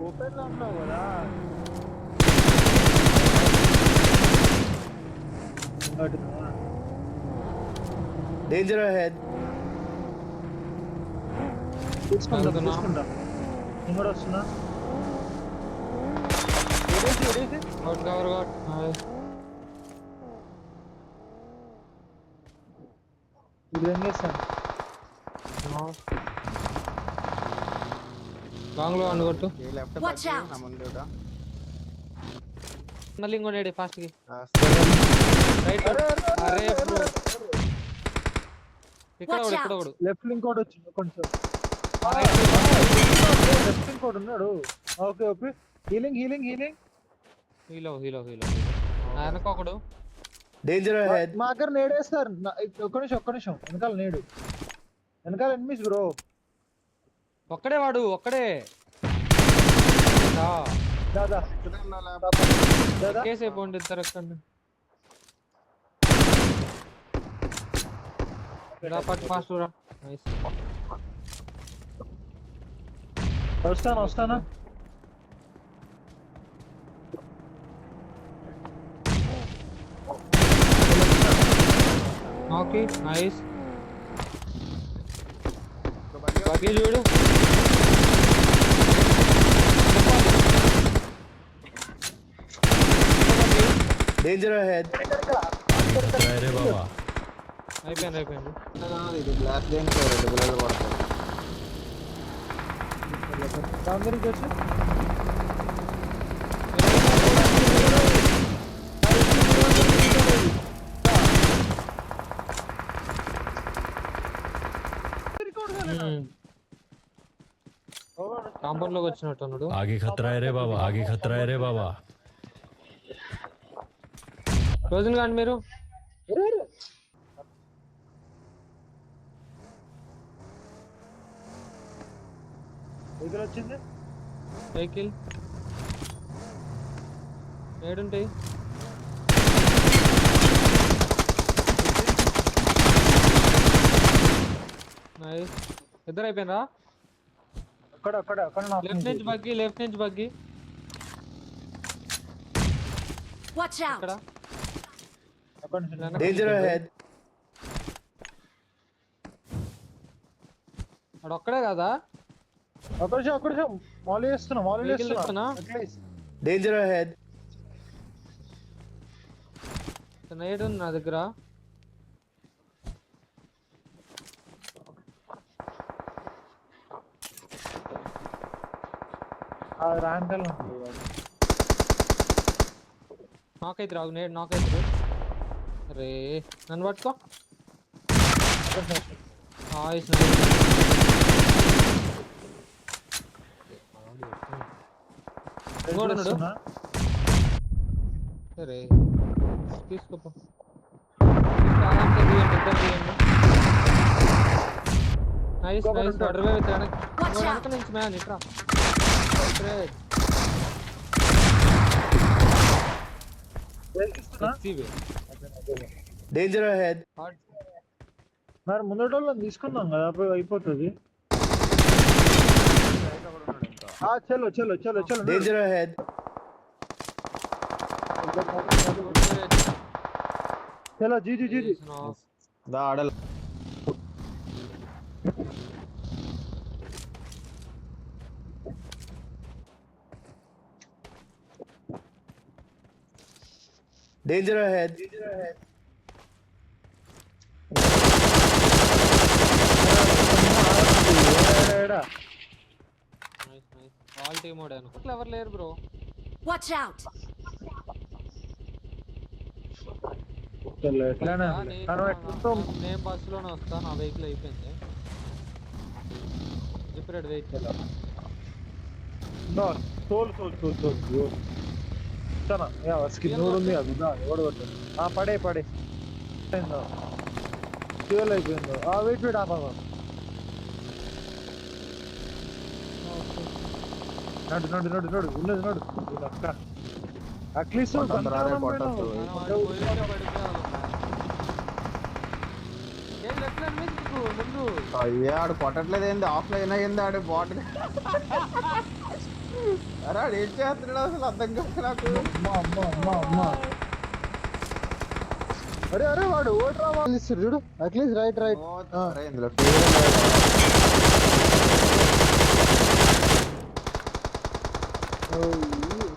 Open లో ఉన్నావు కదా. Danger ahead. తీసుకుంటా తీసుకుంటా. నేను కూడా వస్తున్నా. ఇది ఏం చేస్తాను లాంగ్ లో అనుకోట్టు మళ్ళీ ఇంకోటి ఫాస్ట్ కి రైట్. అరే బ్రో ఇక్కడ ఒకడు లెఫ్ట్ ఇంకోటి వచ్చింది కొంచెం. లెఫ్ట్ ఇంకోటి ఉన్నాడు. Okay okay. Healing healing healing. హీలో వెనక ఒకడు. Danger ahead. మా దగ్గర నేడేస్తారు. ఒక్క నిమిషం వెనకాల నేడు. వెనకాల ఎనిమిస్ బ్రో. ఒక్కడే వాడు ఒక్కడే దాదా దాదా కేసు అయిపోండి ఇద్దరు ఎక్కండి. పట్టు ఫాస్ట్ రా. వస్తానా. Okay nice. బాకీ చూడు. Danger ahead. అరే బాబా అయిపోయింది. ఇది బ్లాక్ గేమ్స్ రెడ్ బుల్లెట్ కొడతారు. అందరికి వచ్చి కాంపౌండ్ లోకి వచ్చినట్టు ఉన్నాడు. ఆగే ఖతరా రే బాబా రోజులు కానీ మీరు వెహికల్ వచ్చింది. వెహికల్ ఏడుంటాయి. ఇద్దరు అయిపోయినరా. అక్కడ లెఫ్ట్ నుంచి బగ్గి ఇక్కడ. Danger ahead. అక్కడ ఒక్కడే కదా. ఒక్క నిమిషం మాలీ చేస్తున్నా. Danger ahead. నైట్ ఉంది నా దగ్గర. నాకైతే రావు నేడు నాకైతే. అరే నన్ను పట్టుకో. సరే తీసుకోపో. నైస్ వెనక నుంచి మ్యాన్ ఇట్రా. Danger ahead. మరి ముందటోళ్ళని తీసుకుందాం కదా అయిపోతుంది. చలో Danger ahead. చలో జీ దా ఆడల Danger ahead. All team mode అనుకో. ఎవరు లేరు బ్రో. Watch out. నేను బస్సులోనే వస్తా. నా వెహికల్ అయిపోయింది. ఇప్పుడు వెహికల్ పడే ఫ్యూల్ అయిపోయిందో. వెయిట్ ఆపా. నడు ఉన్నది అట్లీస్ట్ అయ్యా ఆడు కొట్టట్లేదు ఏంది. ఆఫ్లైన్ అయ్యింది ఆడు బాట్. అరే ఆడు ఏం చేస్తున్నాడు అసలు అర్థం కాదు నాకు. అమ్మా. అరే వాడు ఓట్రా వాళ్ళు ఇస్తారు చూడు అట్లీస్ట్ రైట్ ఓ, అరే ఇందులో పేరు లేదు.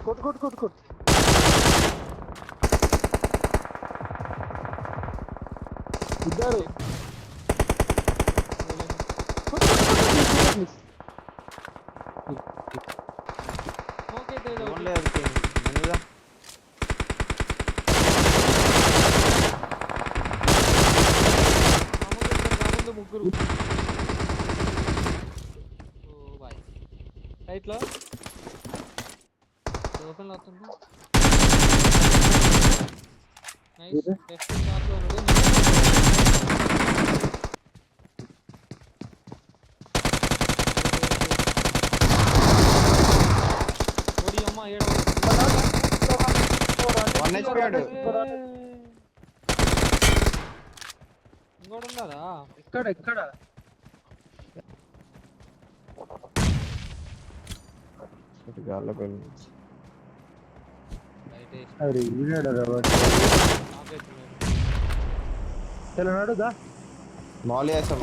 కొట్టు ఇద్దరు స్మోక్ అయితే ఇది ఓన్లీ ఒకటి. అది మనీదా? రాముందు ముగ్గురు. ఓ బాయ్. రైట్ లో ఓపెన్ లో వస్తుంది. నైస్. లెఫ్ట్ షాట్ లో ఉన్నాడు. ఓడి అమ్మ ఏడ వన్ హెచ్పి ఆడు. ఇంకోటి ఉన్నారా? ఎక్కడ గాల్లోకి వెళ్ళి. రైట్ వేసి అరే ఈనాడు నాకైతున్నాడు. తెలనాడు దా మాలి వేసా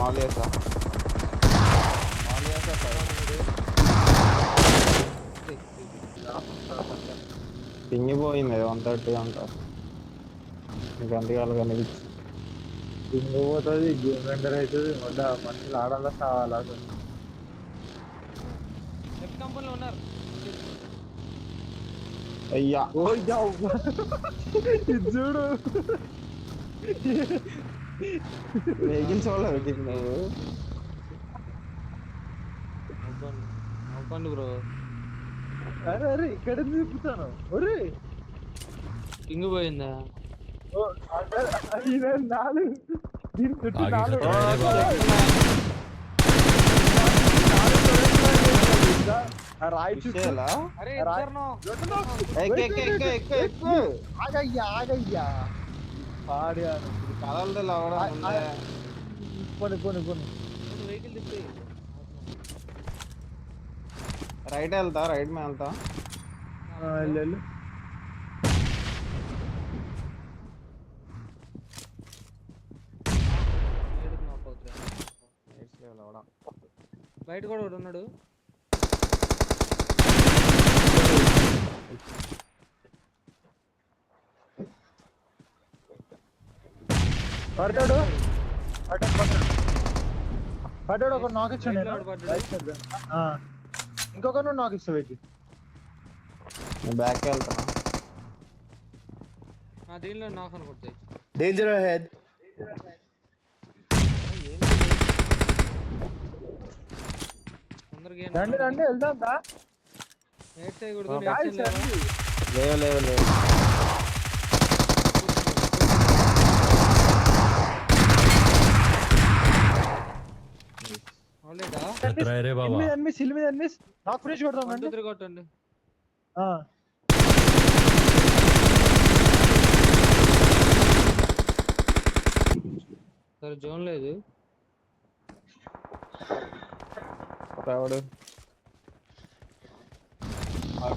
పింగిపోయింది 130 అంట. నీకు అంతకాలు కనిపించి ఇంకో పోతుంది గేమ్ ఎంటర్ అవుతుంది మొన్న మనుషులు ఆడాలా కావాలా లెఫ్ట్ కంపెనీలో ఉన్నారు. అయ్యా ఇది చూడు వెహికల్స్ వల్ల వెతికి నువ్వు. అవ్వండి బ్రో. అరే ఇక్కడ తిప్పుతాను ఒరే కింగ్ పోయిందా? నాలుగు దీని చుట్టూ आगे నాలుగు खतरा है रे बाबा ఆ రాయి చుట్టూ విషయాలా? అరే ఇద్దరును. ఎక్కు. ఆగయ్యా పాడాను కదలదు అవడం ముందే. పోనీ వెహికల్ తిప్పి రైట్ వెళ్తా, రైట్ మీద వెళ్తా. వెళ్ళు బయట కూడా ఒకడు ఉన్నాడు. పడ్డాడు ఒక నాక్ ఇచ్చాడు Right లో పడ్డాడు. ఇంకొక నువ్వు నాక్ ఇస్తావు ఏంటి నేను బ్యాక్ వెళ్తాను. దీనిలో నాకు అనుకుంటాయి. Danger ahead. తొందరగా రండి వెళ్దాం దా నేట్ చేయకూడదు. guys, రండి. లేవు. ఆల్రెడీ खतरा है रे बाबा ఎనిమిది నాక్ ఫినిష్ కొడదాం రండి 1 2 3 కొట్టండి. సరే జోన్ లేదు. ఎవడు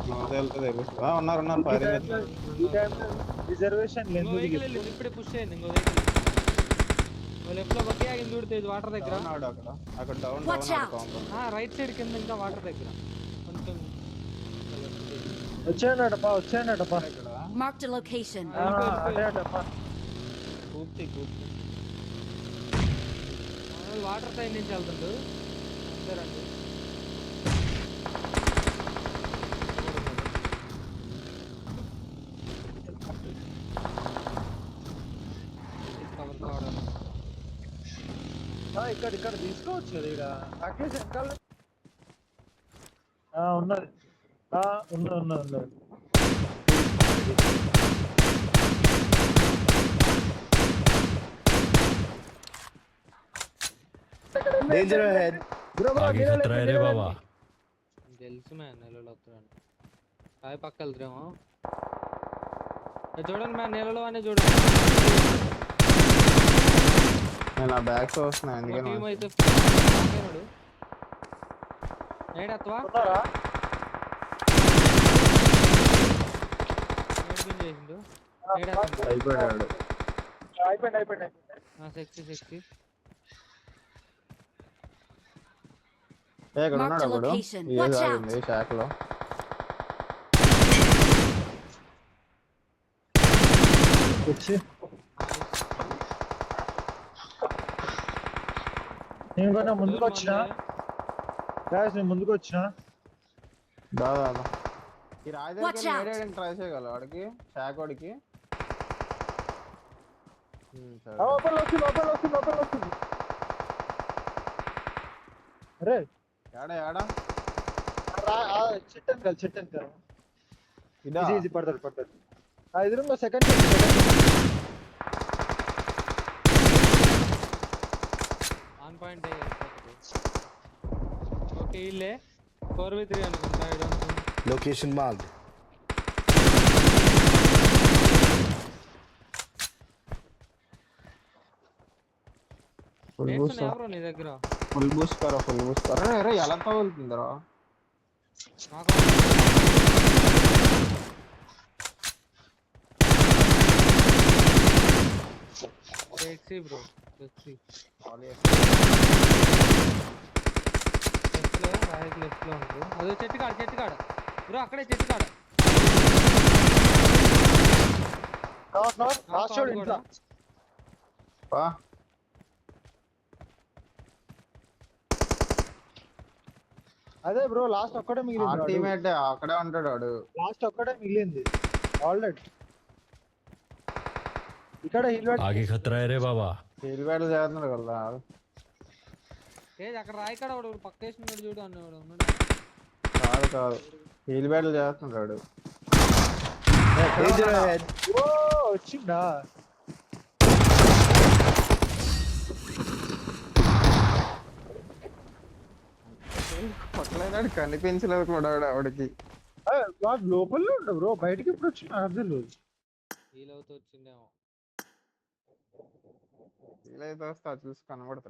క్లోజ్ వెళ్తుంది. ఉన్నారు ఫైరింగ్. రిజర్వేషన్ ఇంకో వెహికల్ వెళ్ళింది. ఇప్పుడే పుష్ అయింది ఇంకో వెహికల్. లెఫ్ట్ లో బట్టి ఆగింది చూడితే ఇది వాటర్ దగ్గర. అక్కడ down Watch out. Right side కింద ఇంకా వాటర్ దగ్గర కొంచెం వచ్చాయనటపా Marked a location. అదే అటపా వాటర్ సైడ్ నుంచి వెళ్తుండు. అందరండి కవర్ కావడం. ఇక్కడ తీసుకోవచ్చు కదా ఇక్కడ అట్లీస్ట్ వెనకాల ఉన్నది ఉన్నది Danger ahead. आगे खतरा है रे बाबा తెలుసు మ్యాన్ నెలలో వస్తున్నాను. రాయి పక్క వెళ్తారేమో. చూడండి మ్యాన్ నెలలో అనే చూడండి. నేను ఆ బ్యాగ్స్ వస్తున్నా టీం ఎందుకని అయితే ఏడత్వా ఓపెన్ చేసిండు అయిపోయాడు. అయిపోయింది సెక్సీ ఇక్కడ Marked ఉన్నాడు a ఒకడు. location. ఈ Watch ఆగింది శాఖలో. వచ్చి నేను కొంచెం ముందుకు వచ్చిన guys, నేను ముందుకు వచ్చిన దాదా ఈ రాయి Watch out. దగ్గర ట్రై చేయగలవు వాడికి శాఖోడికి. సరే లోపల వస్తుంది అరే ఏడా చెట్టు అంకల్ ఇదా ఈజీ పడతాడు ఎదురుంగా సెకండ్ ఆన్ పాయింట్ ఓకే ఇల్లే 4v3 అనుకుంటా I don't know Location marked. Full nades boost ఉన్నాయి బ్రో నీ దగ్గర ఫుల్ బూస్ట్ కర అరే ఎలా తగులుతుందిరా. నాకు సెక్సీ బ్రో సెక్సీ లెఫ్ట్ లో రైట్ లెఫ్ట్ లో ఉంది అదో చెట్టు కాడ బ్రో అక్కడే చెట్టు కాడ లాస్ట్ షాట్ ఇంట్లో పా అదే బ్రో లాస్ట్ ఒక్కడే ఆ మిగిలింది టీమేట్ అక్కడే ఉంటాడు వాడు. లాస్ట్ ఒక్కడే మిగిలింది ఆల్రెడీ ఇక్కడ హిల్ आगे खतरा है रे बाबा। హీల్ బ్యాటిల్ చేస్తున్నాడు కదా. ఏది అక్కడ రాయి కాడ వాడు పక్క వేసినాడు చూడు అన్నవాడు ఉన్నాడు కాదు హీల్ బ్యాటిల్ చేస్తున్నాడు. Danger ahead. ఓ వచ్చిందా పక్కలైనాడు కనిపించలేదు కూడా ఆవిడకి. వాడు లోపలనే ఉంటా బ్రో బయటికి ఎప్పుడు వచ్చింది నాకు తెలియదు హీల్ అవుతూ వచ్చిండేమో వీలైతే వస్తే అది చూసి కనబడతాడు.